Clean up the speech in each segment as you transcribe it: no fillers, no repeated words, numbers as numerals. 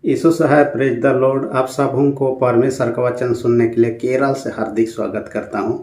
यीशु सहाय praise the lord. आप सबों को परमेश्वर का वचन सुनने के लिए केरल से हार्दिक स्वागत करता हूं।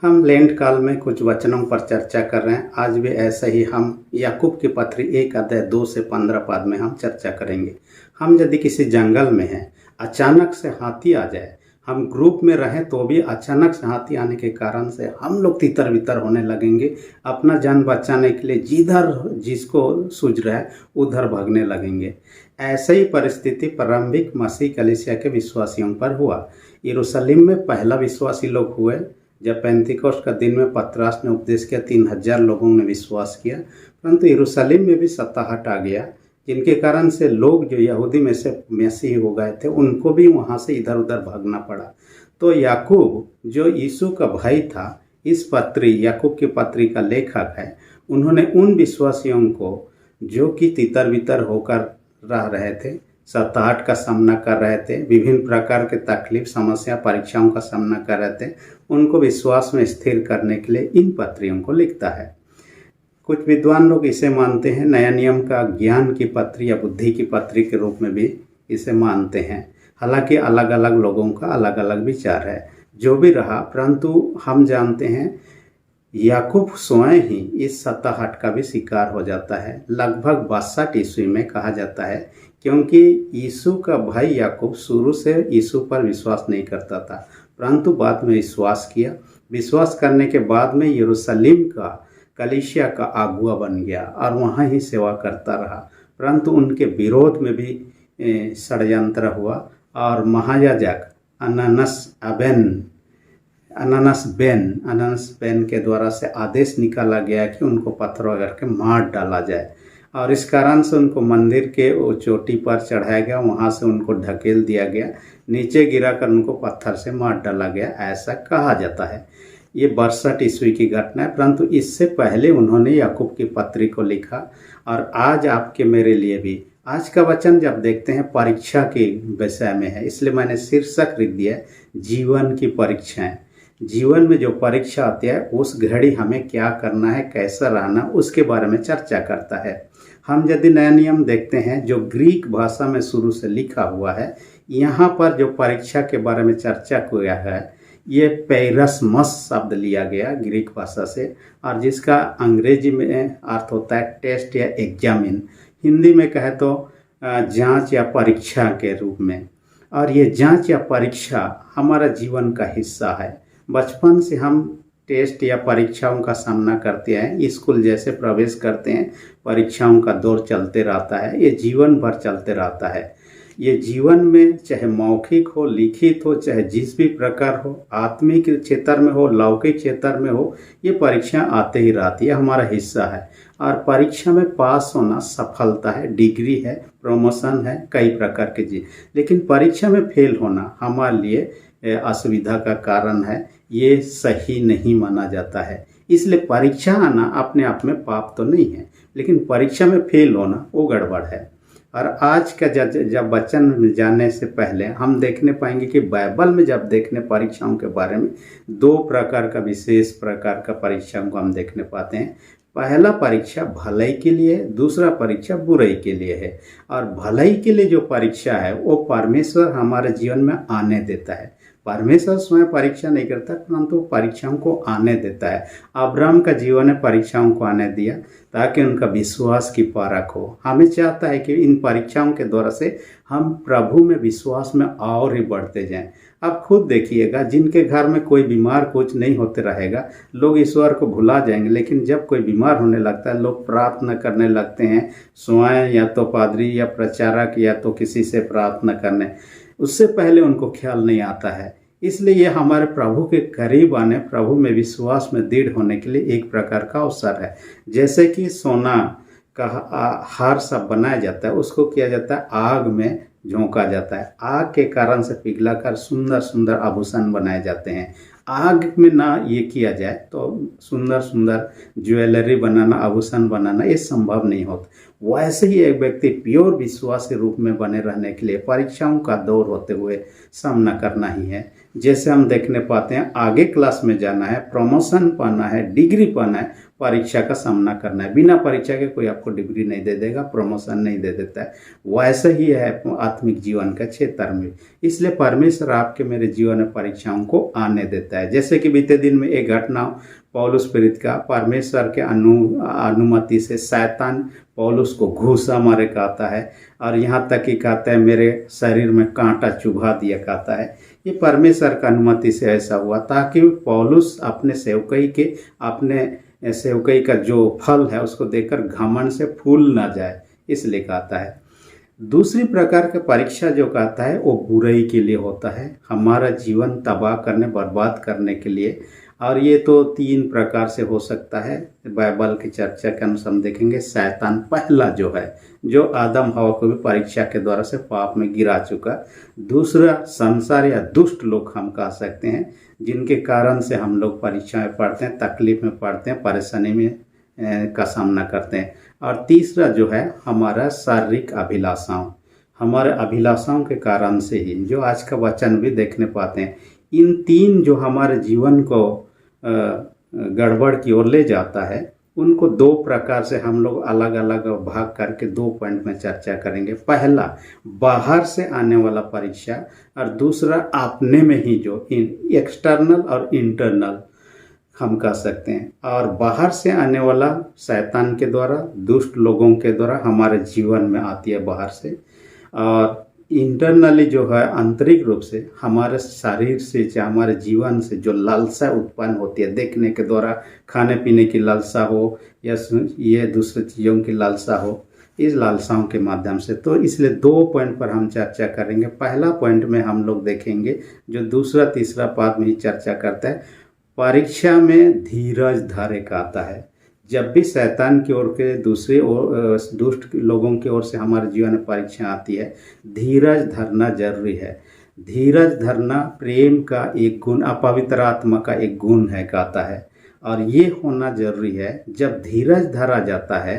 हम लेंट काल में कुछ वचनों पर चर्चा कर रहे हैं। आज भी ऐसे ही हम याकूब की पत्री 1 अध्याय 2 से 15 पद में हम चर्चा करेंगे। हम यदि किसी जंगल में हैं, अचानक से हाथी आ जाए, हम ग्रुप में रहें तो भी अचानक से हाथी आने के कारण से हम लोग तितर बितर होने लगेंगे। अपना जान बचाने के लिए जिधर जिसको सूझ रहा है उधर भागने लगेंगे। ऐसे ही परिस्थिति प्रारंभिक मसीह कलीसिया के विश्वासियों पर हुआ। यरूशलेम में पहला विश्वासी लोग हुए जब पेंतिकोस्त का दिन में पतरस ने उपदेश किया, 3000 लोगों ने विश्वास किया। परंतु यरूशलेम में भी सताहट आ गया, जिनके कारण से लोग जो यहूदी में से मसीही हो गए थे उनको भी वहाँ से इधर उधर भागना पड़ा। तो याकूब जो यीशु का भाई था, इस पत्री याकूब की पत्री का लेखक है, उन्होंने उन विश्वासियों को जो कि तितर बितर होकर रह रहे थे, सताहट का सामना कर रहे थे, विभिन्न प्रकार के तकलीफ समस्या परीक्षाओं का सामना कर रहे थे, उनको विश्वास में स्थिर करने के लिए इन पत्रियों को लिखता है। कुछ विद्वान लोग इसे मानते हैं नया नियम का ज्ञान की पत्री या बुद्धि की पत्री के रूप में भी इसे मानते हैं। हालांकि अलग अलग लोगों का अलग अलग विचार है। जो भी रहा, परंतु हम जानते हैं याकूब स्वयं ही इस सताहट का भी शिकार हो जाता है। लगभग 62 ईस्वी में कहा जाता है, क्योंकि यीशु का भाई याकूब शुरू से यीशु पर विश्वास नहीं करता था, परंतु बाद में विश्वास किया। विश्वास करने के बाद में यरूशलेम का कलीसिया का अगुआ बन गया और वहाँ ही सेवा करता रहा। परंतु उनके विरोध में भी षड्यंत्र हुआ और महायाजक अननस बेन के द्वारा से आदेश निकाला गया कि उनको पत्थरों करके मार डाला जाए, और इस कारण से उनको मंदिर के चोटी पर चढ़ाया गया। वहाँ से उनको ढकेल दिया गया, नीचे गिराकर उनको पत्थर से मार डाला गया, ऐसा कहा जाता है। ये 62 ईस्वी की घटना है। परंतु इससे पहले उन्होंने याकूब की पत्री को लिखा। और आज आपके मेरे लिए भी आज का वचन जब देखते हैं परीक्षा के विषय में है, इसलिए मैंने शीर्षक लिख दिया जीवन की परीक्षाएं। जीवन में जो परीक्षा आती है उस घड़ी हमें क्या करना है, कैसा रहना, उसके बारे में चर्चा करता है। हम यदि नया नियम देखते हैं जो ग्रीक भाषा में शुरू से लिखा हुआ है, यहाँ पर जो परीक्षा के बारे में चर्चा किया है, ये पेरसमस शब्द लिया गया ग्रीक भाषा से, और जिसका अंग्रेजी में अर्थ होता है टेस्ट या एग्जामिन। हिंदी में कहे तो जांच या परीक्षा के रूप में। और ये जांच या परीक्षा हमारा जीवन का हिस्सा है। बचपन से हम टेस्ट या परीक्षाओं का सामना करते हैं, स्कूल जैसे प्रवेश करते हैं, परीक्षाओं का दौर चलते रहता है, ये जीवन भर चलते रहता है। ये जीवन में चाहे मौखिक हो, लिखित हो, चाहे जिस भी प्रकार हो, आत्मिक क्षेत्र में हो, लौकिक क्षेत्र में हो, ये परीक्षा आते ही रहती है, हमारा हिस्सा है। और परीक्षा में पास होना सफलता है, डिग्री है, प्रमोशन है, कई प्रकार के चीज। लेकिन परीक्षा में फेल होना हमारे लिए असुविधा का कारण है, ये सही नहीं माना जाता है। इसलिए परीक्षा आना अपने आप में पाप तो नहीं है, लेकिन परीक्षा में फेल होना वो गड़बड़ है। और आज का जब वचन में जाने से पहले हम देखने पाएंगे कि बाइबल में जब देखने परीक्षाओं के बारे में 2 प्रकार का विशेष प्रकार का परीक्षाओं को हम देखने पाते हैं। पहला परीक्षा भलाई के लिए, दूसरा परीक्षा बुराई के लिए है। और भलाई के लिए जो परीक्षा है वो परमेश्वर हमारे जीवन में आने देता है। परमेश्वर स्वयं परीक्षा नहीं करता, परंतु परीक्षाओं को आने देता है। अब्राहम का जीवन में परीक्षाओं को आने दिया ताकि उनका विश्वास की परख हो। हमें चाहता है कि इन परीक्षाओं के द्वारा से हम प्रभु में विश्वास में और ही बढ़ते जाएं। आप खुद देखिएगा, जिनके घर में कोई बीमार कुछ नहीं होते रहेगा, लोग ईश्वर को भुला जाएंगे। लेकिन जब कोई बीमार होने लगता है, लोग प्रार्थना करने लगते हैं, स्वयं या तो पादरी या प्रचारक या तो किसी से प्रार्थना करने, उससे पहले उनको ख्याल नहीं आता है। इसलिए ये हमारे प्रभु के करीब आने, प्रभु में विश्वास में दृढ़ होने के लिए एक प्रकार का अवसर है। जैसे कि सोना का हार सब बनाया जाता है, उसको किया जाता है आग में झोंका जाता है, आग के कारण से पिघलाकर सुंदर सुंदर आभूषण बनाए जाते हैं। आग में ना ये किया जाए तो सुंदर सुंदर ज्वेलरी बनाना, आभूषण बनाना ये संभव नहीं होता। वैसे ही एक व्यक्ति प्योर विश्वास के रूप में बने रहने के लिए परीक्षाओं का दौर होते हुए सामना करना ही है। जैसे हम देखने पाते हैं, आगे क्लास में जाना है, प्रमोशन पाना है, डिग्री पाना है, परीक्षा का सामना करना है। बिना परीक्षा के कोई आपको डिग्री नहीं दे देगा, प्रमोशन नहीं दे देता है। वैसे ही है आत्मिक जीवन का क्षेत्र में। इसलिए परमेश्वर आपके मेरे जीवन में परीक्षाओं को आने देता है। जैसे कि बीते दिन में एक घटना पौलुस प्रेरित का परमेश्वर के अनुमति से शैतान पौलुस को घूसा मारे कहता है, और यहाँ तक कि कहता है मेरे शरीर में कांटा चुभा दिया कहता है। ये परमेश्वर का अनुमति से ऐसा हुआ ताकि पौलुस अपने सेवकई का जो फल है उसको देखकर घमंड से फूल ना जाए, इसलिए कहता है। दूसरी प्रकार का परीक्षा जो कहता है वो बुराई के लिए होता है, हमारा जीवन तबाह करने, बर्बाद करने के लिए। और ये तो 3 प्रकार से हो सकता है। बाइबल की चर्चा के अनुसार हम देखेंगे, शैतान पहला जो है, जो आदम हवा को भी परीक्षा के द्वारा से पाप में गिरा चुका। दूसरा संसार या दुष्ट लोग हम कह सकते हैं, जिनके कारण से हम लोग परीक्षा में पढ़ते हैं, तकलीफ में पढ़ते हैं, परेशानी में का सामना करते हैं। और तीसरा जो है हमारा शारीरिक अभिलाषाओं, हमारे अभिलाषाओं के कारण से ही, जो आज का वचन भी देखने पाते हैं। इन 3 जो हमारे जीवन को गड़बड़ की ओर ले जाता है, उनको 2 प्रकार से हम लोग अलग अलग भाग करके 2 पॉइंट में चर्चा करेंगे। पहला बाहर से आने वाला परीक्षा, और दूसरा अपने में ही जो एक्सटर्नल और इंटरनल हम कह सकते हैं। और बाहर से आने वाला शैतान के द्वारा, दुष्ट लोगों के द्वारा हमारे जीवन में आती है बाहर से। और इंटरनली जो है आंतरिक रूप से हमारे शरीर से, चाहे हमारे जीवन से जो लालसा उत्पन्न होती है, देखने के द्वारा, खाने पीने की लालसा हो या ये दूसरी चीज़ों की लालसा हो, इस लालसाओं के माध्यम से। तो इसलिए 2 पॉइंट पर हम चर्चा करेंगे। पहला पॉइंट में हम लोग देखेंगे, जो दूसरा तीसरा पाद में ही चर्चा करता है, परीक्षा में धीरज धारे का आता है। जब भी शैतान की ओर के दूसरे ओर दुष्ट लोगों की ओर से हमारे जीवन में परीक्षा आती है, धीरज धरना जरूरी है। धीरज धरना प्रेम का एक गुण, अपवित्र आत्मा का एक गुण है कहता है, और ये होना जरूरी है। जब धीरज धरा जाता है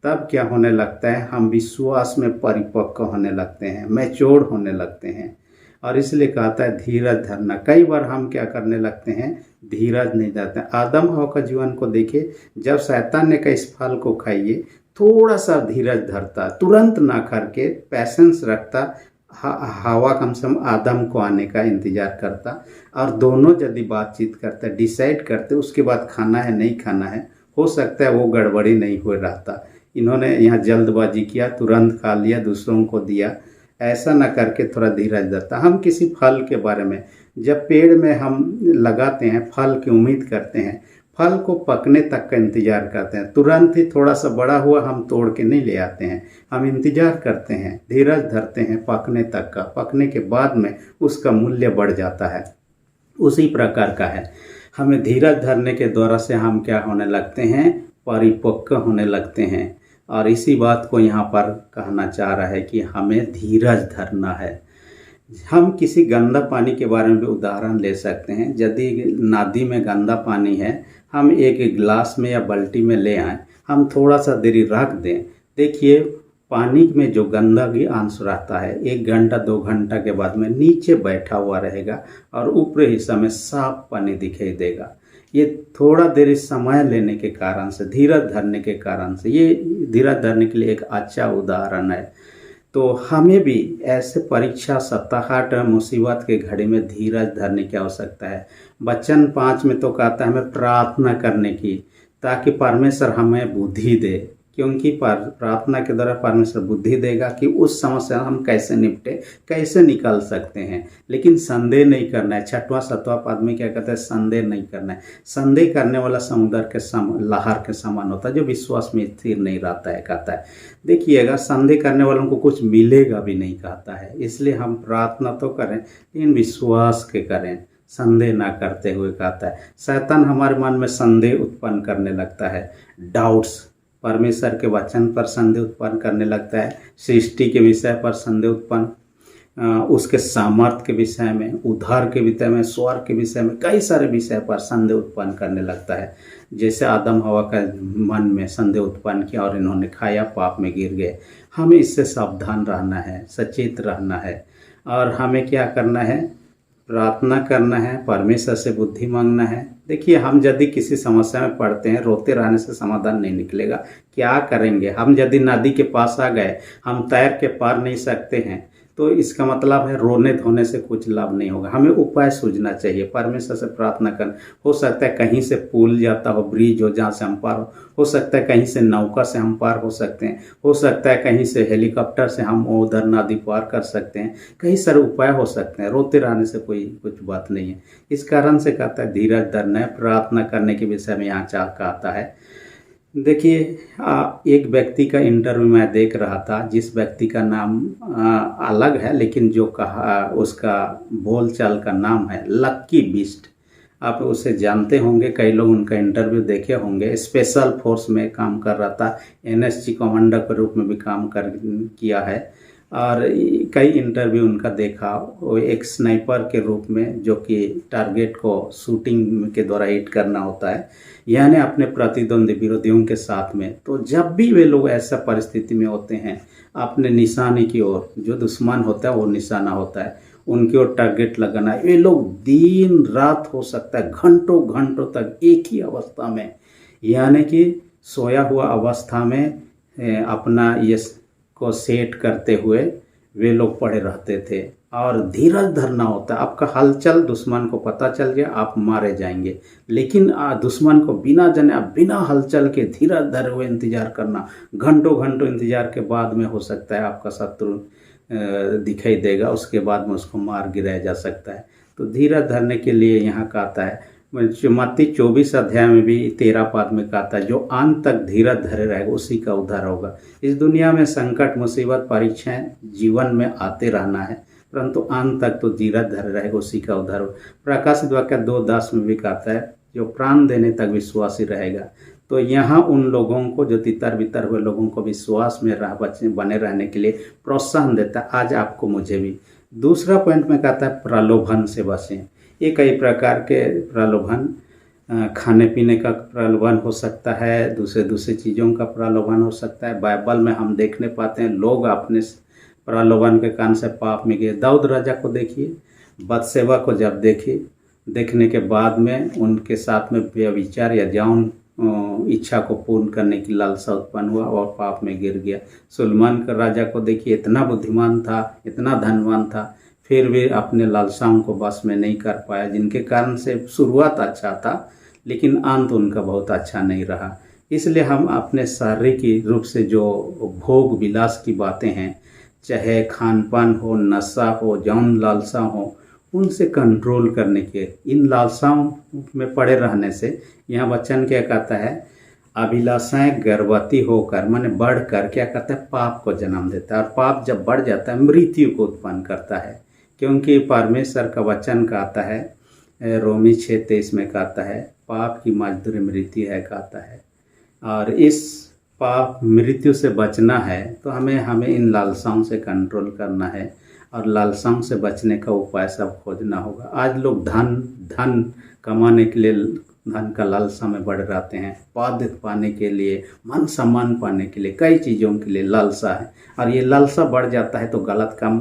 तब क्या होने लगता है, हम विश्वास में परिपक्व होने लगते हैं, मैच्योर होने लगते हैं। और इसलिए कहता है धीरज धरना। कई बार हम क्या करने लगते हैं, धीरज नहीं धरते। आदम हवा का जीवन को देखिए, जब शैतान ने कहा इस फल को खाइए, थोड़ा सा धीरज धरता, तुरंत ना करके पैसेंस रखता, हवा कम से कम आदम को आने का इंतजार करता, और दोनों यदि बातचीत करते, डिसाइड करते उसके बाद खाना है नहीं खाना है, हो सकता है वो गड़बड़ी नहीं हो रहता। इन्होंने यहाँ जल्दबाजी किया, तुरंत खा लिया, दूसरों को दिया। ऐसा ना करके थोड़ा धीरज धरता। हम किसी फल के बारे में, जब पेड़ में हम लगाते हैं, फल की उम्मीद करते हैं, फल को पकने तक का इंतजार करते हैं। तुरंत ही थोड़ा सा बड़ा हुआ हम तोड़ के नहीं ले आते हैं, हम इंतजार करते हैं, धीरज धरते हैं पकने तक का। पकने के बाद में उसका मूल्य बढ़ जाता है। उसी प्रकार का है, हमें धीरज धरने के द्वारा से हम क्या होने लगते हैं, परिपक्व होने लगते हैं। और इसी बात को यहाँ पर कहना चाह रहा है कि हमें धीरज धरना है। हम किसी गंदा पानी के बारे में भी उदाहरण ले सकते हैं। यदि नदी में गंदा पानी है, हम एक गिलास में या बाल्टी में ले आएँ, हम थोड़ा सा देरी रख दें, देखिए पानी में जो गंदगी अंश रहता है 1 घंटा 2 घंटा के बाद में नीचे बैठा हुआ रहेगा और ऊपरी हिस्सा में साफ पानी दिखाई देगा। ये थोड़ा देर समय लेने के कारण से, धीरज धरने के कारण से, ये धीरज धरने के लिए एक अच्छा उदाहरण है। तो हमें भी ऐसे परीक्षा, सताहट, मुसीबत के घड़ी में धीरज धरने की आवश्यकता है। वचन 5 में तो कहता है हमें प्रार्थना करने की, ताकि परमेश्वर हमें बुद्धि दे, क्योंकि प्रार्थना के द्वारा परमेश्वर बुद्धि देगा कि उस समस्या हम कैसे निपटे, कैसे निकल सकते हैं। लेकिन संदेह नहीं करना है। 6वां 7वां पद में क्या कहता है, संदेह नहीं करना है। संदेह करने वाला समुद्र के लहर के समान होता है, जो विश्वास में स्थिर नहीं रहता है कहता है। देखिएगा, संदेह करने वालों को कुछ मिलेगा भी नहीं कहता है। इसलिए हम प्रार्थना तो करें, लेकिन विश्वास के करें, संदेह ना करते हुए कहता है। शैतान हमारे मन में संदेह उत्पन्न करने लगता है, डाउट्स, परमेश्वर के वचन पर संदेह उत्पन्न करने लगता है, सृष्टि के विषय पर संदेह उत्पन्न उसके सामर्थ्य के विषय में, उद्धार के विषय में, स्वर्ग के विषय में, कई सारे विषय पर संदेह उत्पन्न करने लगता है। जैसे आदम हवा का मन में संदेह उत्पन्न किया और इन्होंने खाया, पाप में गिर गए। हमें इससे सावधान रहना है, सचेत रहना है, और हमें क्या करना है, प्रार्थना करना है, परमेश्वर से बुद्धि मांगना है। देखिए, हम यदि किसी समस्या में पड़ते हैं, रोते रहने से समाधान नहीं निकलेगा। क्या करेंगे? हम यदि नदी के पास आ गए, हम तैर के पार नहीं सकते हैं, तो इसका मतलब है रोने धोने से कुछ लाभ नहीं होगा। हमें उपाय सूझना चाहिए, परमेश्वर से प्रार्थना करना। हो सकता है कहीं से पुल जाता हो, ब्रिज हो जहाँ से हम पार हो सकता है कहीं से नौका से हम पार हो सकते हैं, हो सकता है कहीं से हेलीकॉप्टर से हम उधर नदी पार कर सकते हैं। कई सारे उपाय हो सकते हैं, रोते रहने से कोई कुछ बात नहीं है। इस कारण से कहता है धीरज धरना है, प्रार्थना करने के विषय में यहाँ चाह कहता है। देखिए, एक व्यक्ति का इंटरव्यू मैं देख रहा था, जिस व्यक्ति का नाम अलग है, लेकिन जो कहा उसका बोलचाल का नाम है लक्की बीस्ट। आप उसे जानते होंगे, कई लोग उनका इंटरव्यू देखे होंगे। स्पेशल फोर्स में काम कर रहा था, एनएसजी कमांडर के रूप में भी काम किया है, और कई इंटरव्यू उनका देखा। वो एक स्नाइपर के रूप में, जो कि टारगेट को शूटिंग के द्वारा हिट करना होता है, यानी अपने प्रतिद्वंदी विरोधियों के साथ में। तो जब भी वे लोग ऐसा परिस्थिति में होते हैं, अपने निशाने की ओर, जो दुश्मन होता है वो निशाना होता है, उनकी ओर टारगेट लगाना। ये लोग दिन रात, हो सकता है घंटों घंटों तक एक ही अवस्था में, यानी कि सोया हुआ अवस्था में अपना ये को सेट करते हुए वे लोग पड़े रहते थे। और धीरज धरना होता है। आपका हलचल दुश्मन को पता चल गया, आप मारे जाएंगे, लेकिन दुश्मन को बिना जाने, बिना हलचल के धीरज धरे हुए इंतजार करना। घंटों घंटों इंतजार के बाद में हो सकता है आपका शत्रु दिखाई देगा, उसके बाद में उसको मार गिराया जा सकता है। तो धीरज धरने के लिए यहाँ कहता है, मत्ती 24 अध्याय में भी 13 पद में कहता है, जो अंत तक धीरज धरे रहेगा उसी का उद्धार होगा। इस दुनिया में संकट, मुसीबत, परीक्षाएं जीवन में आते रहना है, परंतु अंत तक तो धीरज धरे रहेगा उसी का उद्धार होगा। प्रकाशित वाक्य 2:10 में भी कहता है, जो प्राण देने तक विश्वासी रहेगा। तो यहाँ उन लोगों को, जो तितर बितर हुए लोगों को विश्वास में बने रहने के लिए प्रोत्साहन देता है, आज आपको मुझे भी। दूसरा पॉइंट में कहता है, प्रलोभन से बचें। ये कई प्रकार के प्रलोभन, खाने पीने का प्रलोभन हो सकता है, दूसरे चीज़ों का प्रलोभन हो सकता है। बाइबल में हम देखने पाते हैं लोग अपने प्रलोभन के कारण से पाप में गए। दाऊद राजा को देखिए, बतसेबा को जब देखने के बाद में उनके साथ में व्यभिचार या यौन इच्छा को पूर्ण करने की लालसा उत्पन्न हुआ और पाप में गिर गया। सुलेमान का राजा को देखिए, इतना बुद्धिमान था, इतना धनवान था, फिर भी अपने लालसाओं को बस में नहीं कर पाया, जिनके कारण से शुरुआत अच्छा था लेकिन अंत उनका बहुत अच्छा नहीं रहा। इसलिए हम अपने शारीरिक रूप से जो भोग विलास की बातें हैं, चाहे खान पान हो, नशा हो, यौन लालसा हो, उनसे कंट्रोल करने के, इन लालसाओं में पड़े रहने से, यहाँ वचन क्या कहता है, अभिलाषाएं गर्भवती होकर, माने बढ़कर क्या कहता है, पाप को जन्म देता है। और पाप जब बढ़ जाता है मृत्यु को उत्पन्न करता है, क्योंकि परमेश्वर का वचन कहता है, रोमी 6:23 में कहता है, पाप की मजदूरी मृत्यु है कहता है। और इस पाप मृत्यु से बचना है तो हमें इन लालसाओं से कंट्रोल करना है, और लालसाओं से बचने का उपाय सब खोजना होगा। आज लोग धन कमाने के लिए, धन का लालसा में बढ़ रहते हैं, पद पाने के लिए, मान सम्मान पाने के लिए, कई चीज़ों के लिए लालसा है। और ये लालसा बढ़ जाता है तो गलत काम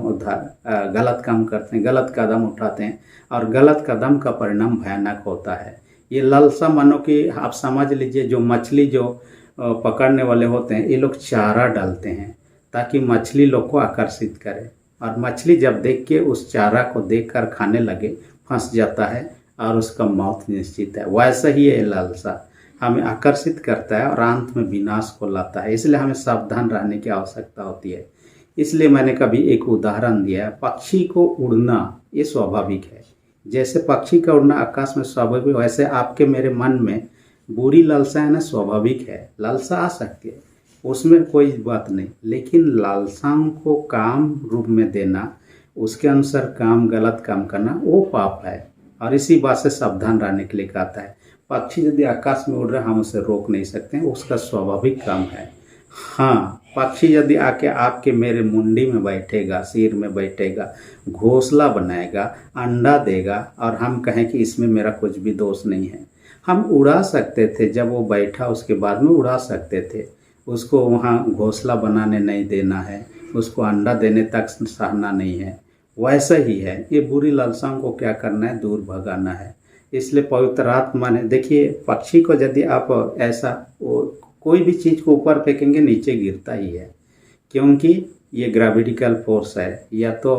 करते हैं, गलत कदम उठाते हैं, और गलत कदम का परिणाम भयानक होता है। ये लालसा मानो कि आप समझ लीजिए, जो मछली जो पकड़ने वाले होते हैं, ये लोग चारा डालते हैं ताकि मछली लोग को आकर्षित करे, और मछली जब देख के उस चारा को देखकर खाने लगे, फंस जाता है और उसका मौत निश्चित है। वैसा ही ये लालसा हमें आकर्षित करता है और अंत में विनाश को लाता है। इसलिए हमें सावधान रहने की आवश्यकता होती है। इसलिए मैंने कभी एक उदाहरण दिया है, पक्षी को उड़ना ये स्वाभाविक है। जैसे पक्षी का उड़ना आकाश में स्वाभाविक, वैसे आपके मेरे मन में बुरी लालसा है ना, स्वाभाविक है। लालसा आ सकती है, उसमें कोई बात नहीं, लेकिन लालसाओं को काम रूप में देना, उसके अनुसार काम, गलत काम करना, वो पाप है। और इसी बात से सावधान रहने के लिए कहता है। पक्षी यदि आकाश में उड़ रहा है, हम उसे रोक नहीं सकते हैं, उसका स्वाभाविक काम है। हाँ, पक्षी यदि आके आपके मेरे मुंडी में बैठेगा, सिर में बैठेगा, घोंसला बनाएगा, अंडा देगा और हम कहें कि इसमें मेरा कुछ भी दोष नहीं है, हम उड़ा सकते थे। जब वो बैठा उसके बाद में उड़ा सकते थे। उसको वहाँ घोंसला बनाने नहीं देना है, उसको अंडा देने तक सहना नहीं है। वैसा ही है, ये बुरी लालसाओं को क्या करना है, दूर भगाना है। इसलिए पवित्र आत्मा ने, देखिए पक्षी को यदि आप ऐसा कोई भी चीज़ को ऊपर फेंकेंगे नीचे गिरता ही है, क्योंकि ये ग्रेविटिकल फोर्स है, या तो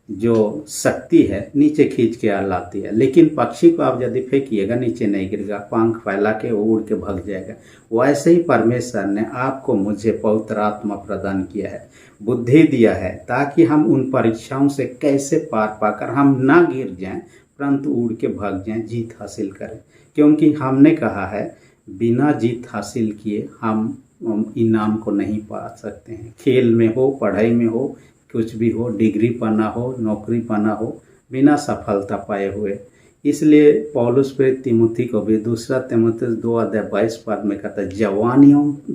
जो शक्ति है नीचे खींच के लाती है। लेकिन पक्षी को आप यदि फेंकिएगा नीचे नहीं गिरेगा, पंख फैला के वो उड़ के भाग जाएगा। वैसे ही परमेश्वर ने आपको मुझे पवित्र आत्मा प्रदान किया है, बुद्धि दिया है, ताकि हम उन परीक्षाओं से कैसे पार पाकर हम ना गिर जाएं, परंतु उड़ के भाग जाएं, जीत हासिल करें। क्योंकि हमने कहा है बिना जीत हासिल किए हम इनाम को नहीं पा सकते हैं। खेल में हो, पढ़ाई में हो, कुछ भी हो, डिग्री पाना हो, नौकरी पाना हो, बिना सफलता पाए हुए। इसलिए पौलुस प्रेरित तिमुथी को भी 2 तिमुथी 2:22 में कहता है,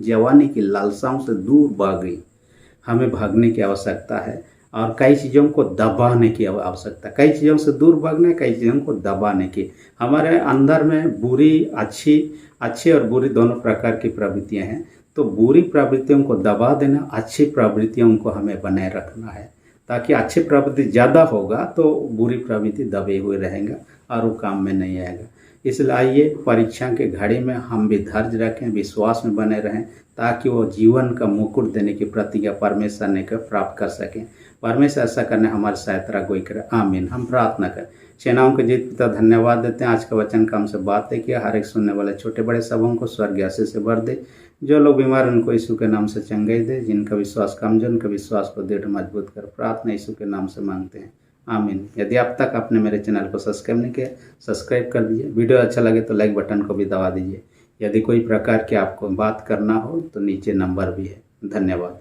जवानी की लालसाओं से दूर भागी। हमें भागने की आवश्यकता है और कई चीज़ों को दबाने की आवश्यकता है। कई चीज़ों से दूर भागना है, कई चीज़ों को दबाने की। हमारे अंदर में बुरी, अच्छी और बुरी दोनों प्रकार की प्रवृत्तियां हैं। तो बुरी प्रवृत्तियों को दबा देना, अच्छी प्रवृत्तियों को हमें बनाए रखना है, ताकि अच्छी प्रवृत्ति ज़्यादा होगा तो बुरी प्रवृत्ति दबे हुए रहेगा और वो काम में नहीं आएगा। इसलिए आइए परीक्षा के घड़ी में हम भी धैर्य रखें, विश्वास में बने रहें, ताकि वो जीवन का मुकुट देने की प्रतिज्ञा परमेश्वर ने प्राप्त कर सकें। परमेश्वर ऐसा करने हमारे सहायता कोई करे। आमीन। हम प्रार्थना करें। सेनाओं के जीत पिता धन्यवाद देते हैं, आज का वचन का हमसे बात है कि हर एक सुनने वाले छोटे बड़े सबों को स्वर्गीय आशीष से भर दे। जो लोग बीमार उनको यीशु के नाम से चंगाई दे, जिनका विश्वास कमजोर उनका विश्वास को दृढ़ मजबूत कर। प्रार्थना यीशु के नाम से मांगते हैं, आमीन। यदि अब तक आपने मेरे चैनल को सब्सक्राइब नहीं किया, सब्सक्राइब कर दीजिए। वीडियो अच्छा लगे तो लाइक बटन को भी दबा दीजिए। यदि कोई प्रकार की आपको बात करना हो तो नीचे नंबर भी है। धन्यवाद।